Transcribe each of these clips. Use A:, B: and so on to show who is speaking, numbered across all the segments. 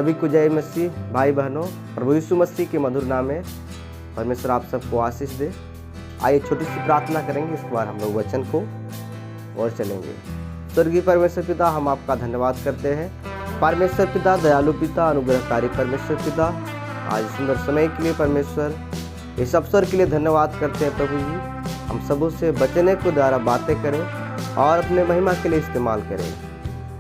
A: सभी को जय मसीह। भाई बहनों, प्रभु यीशु मसीह के मधुर नाम में परमेश्वर आप सबको आशीष दे। आइए छोटी सी प्रार्थना करेंगे, इसके बाद हम लोग वचन को और चलेंगे। स्वर्गीय परमेश्वर पिता, हम आपका धन्यवाद करते हैं। परमेश्वर पिता, दयालु पिता, अनुग्रहकारी परमेश्वर पिता, आज सुंदर समय के लिए परमेश्वर इस अवसर के लिए धन्यवाद करते हैं। प्रभु जी, हम सबों से बचने को द्वारा बातें करें और अपने महिमा के लिए इस्तेमाल करें।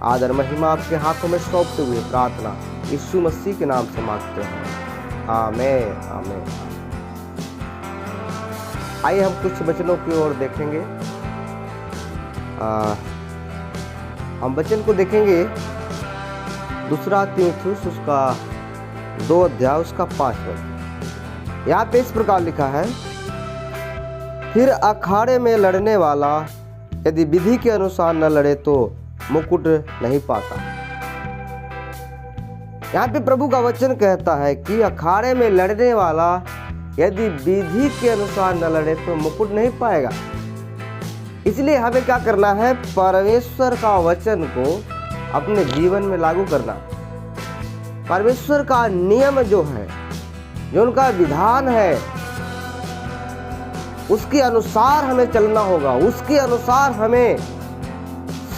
A: आदर महिमा आपके हाथों में सौंपते हुए प्रार्थना यीशु मसीह के नाम से मांगते हैं, आमीन आमीन। आइए हम कुछ वचनों की ओर देखेंगे। हम वचन को देखेंगे दूसरा तीमुथियुस उसका 2 अध्याय उसका 5 पद। यहाँ पे इस प्रकार लिखा है, फिर अखाड़े में लड़ने वाला यदि विधि के अनुसार न लड़े तो मुकुट नहीं पाता। यहाँ पे प्रभु का वचन कहता है कि अखाड़े में लड़ने वाला यदि विधि के अनुसार न लड़े तो मुकुट नहीं पाएगा। इसलिए हमें क्या करना है? परमेश्वर का वचन को अपने जीवन में लागू करना। परमेश्वर का नियम जो है, जो उनका विधान है, उसके अनुसार हमें चलना होगा। उसके अनुसार हमें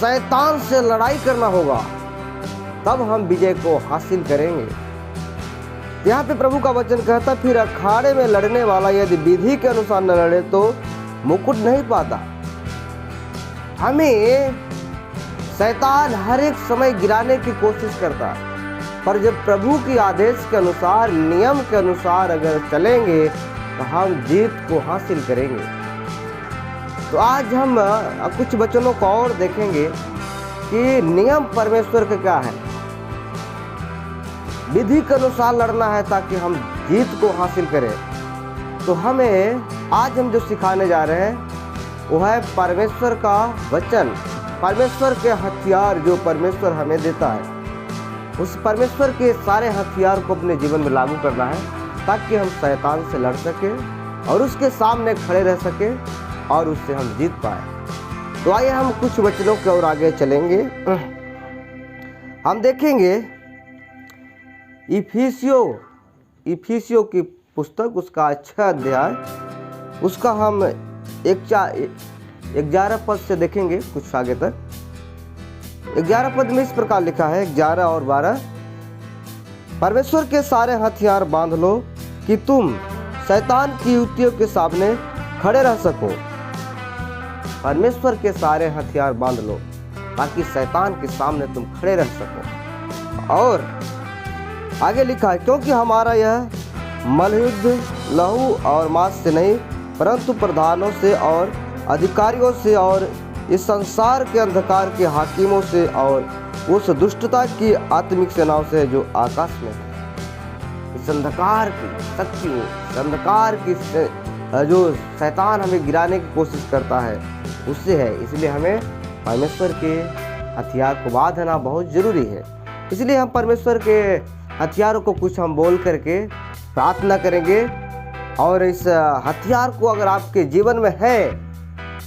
A: शैतान से लड़ाई करना होगा, तब हम विजय को हासिल करेंगे। यहाँ पे प्रभु का वचन कहता, फिर अखाड़े में लड़ने वाला यदि विधि के अनुसार न लड़े तो मुकुट नहीं पाता। हमें शैतान हर एक समय गिराने की कोशिश करता है, पर जब प्रभु की आदेश के अनुसार, नियम के अनुसार अगर चलेंगे तो हम जीत को हासिल करेंगे। तो आज हम कुछ वचनों को और देखेंगे कि नियम परमेश्वर का क्या है। विधि के अनुसार लड़ना है ताकि हम जीत को हासिल करें। तो हमें आज हम जो सिखाने जा रहे हैं वो है परमेश्वर का वचन, परमेश्वर के हथियार जो परमेश्वर हमें देता है। उस परमेश्वर के सारे हथियार को अपने जीवन में लागू करना है ताकि हम शैतान से लड़ सकें और उसके सामने खड़े रह सकें और उससे हम जीत पाए। तो आइए हम कुछ वचनों के और आगे चलेंगे। हम देखेंगे इफिसियों की पुस्तक उसका 6 अध्याय उसका हम 11 पद से देखेंगे कुछ आगे तक। 11 पद में इस प्रकार लिखा है, 11 और 12, परमेश्वर के सारे हथियार बांध लो कि तुम शैतान की युक्तियों के सामने खड़े रह सको। परमेश्वर के सारे हथियार बांध लो ताकि शैतान के सामने तुम खड़े रह सको। और आगे लिखा है, क्योंकि हमारा यह मलयुद्ध लहू और मांस से नहीं परंतु प्रधानों से और अधिकारियों से और इस संसार के अंधकार के हाकिमों से और उस दुष्टता की आत्मिक सेनाओं से जो आकाश में है। इस अंधकार की शक्तियों, इस अंधकार की जो शैतान हमें गिराने की कोशिश करता है उससे है। इसलिए हमें परमेश्वर के हथियार को बांधना बहुत जरूरी है। इसलिए हम परमेश्वर के हथियारों को कुछ हम बोल करके प्रार्थना करेंगे और इस हथियार को अगर आपके जीवन में है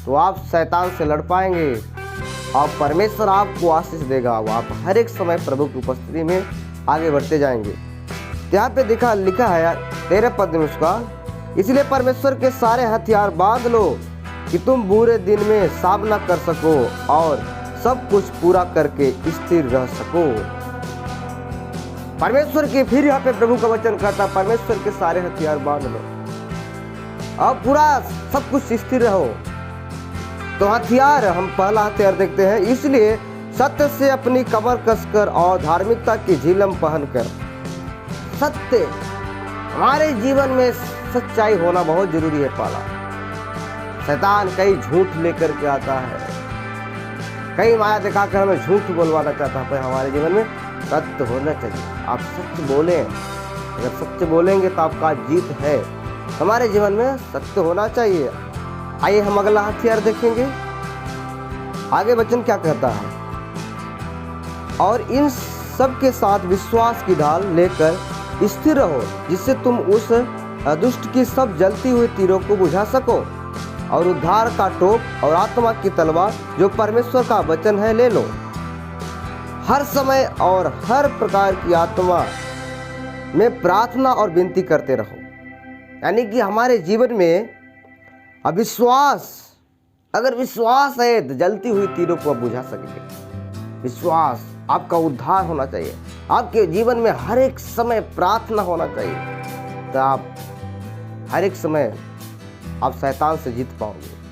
A: तो आप शैतान से लड़ पाएंगे और परमेश्वर आपको आशीष देगा। वो आप हर एक समय प्रभु की उपस्थिति में आगे बढ़ते जाएंगे। यहाँ पे लिखा है 13 पद में उसका, इसलिए परमेश्वर के सारे हथियार बांध लो कि तुम बुरे दिन में सामना कर सको और सब कुछ पूरा करके स्थिर रह सको। परमेश्वर के, फिर यहाँ पे प्रभु का वचन कहता, परमेश्वर के सारे हथियार बांध लो अब पूरा सब कुछ स्थिर रहो। तो हथियार, हम पहला हथियार देखते हैं, इसलिए सत्य से अपनी कमर कसकर और धार्मिकता की झिलम पहनकर। सत्य, हमारे जीवन में सच्चाई होना बहुत जरूरी है। पहला, शैतान कई झूठ लेकर के आता है, कई माया दिखाकर हमें झूठ बोलवाना चाहता है, पर हमारे जीवन में सत्य होना चाहिए। आप सत्य बोलें, अगर सत्य बोलेंगे तो आपका जीत है। हमारे जीवन में सत्य होना चाहिए। आइए हम अगला हथियार देखेंगे। आगे वचन क्या कहता है, और इन सब के साथ विश्वास की ढाल लेकर स्थिर रहो जिससे तुम उस दुष्ट की सब जलती हुई तीरों को बुझा सको और उद्धार का टोप और आत्मा की तलवार जो परमेश्वर का वचन है ले लो। हर समय और हर प्रकार की आत्मा में प्रार्थना और विनती करते रहो। यानी कि हमारे जीवन में अविश्वास, अगर विश्वास है तो जलती हुई तीरों को आप बुझा सकेंगे। विश्वास, आपका उद्धार होना चाहिए। आपके जीवन में हर एक समय प्रार्थना होना चाहिए, तो आप हर एक समय आप शैतान से जीत पाओगे।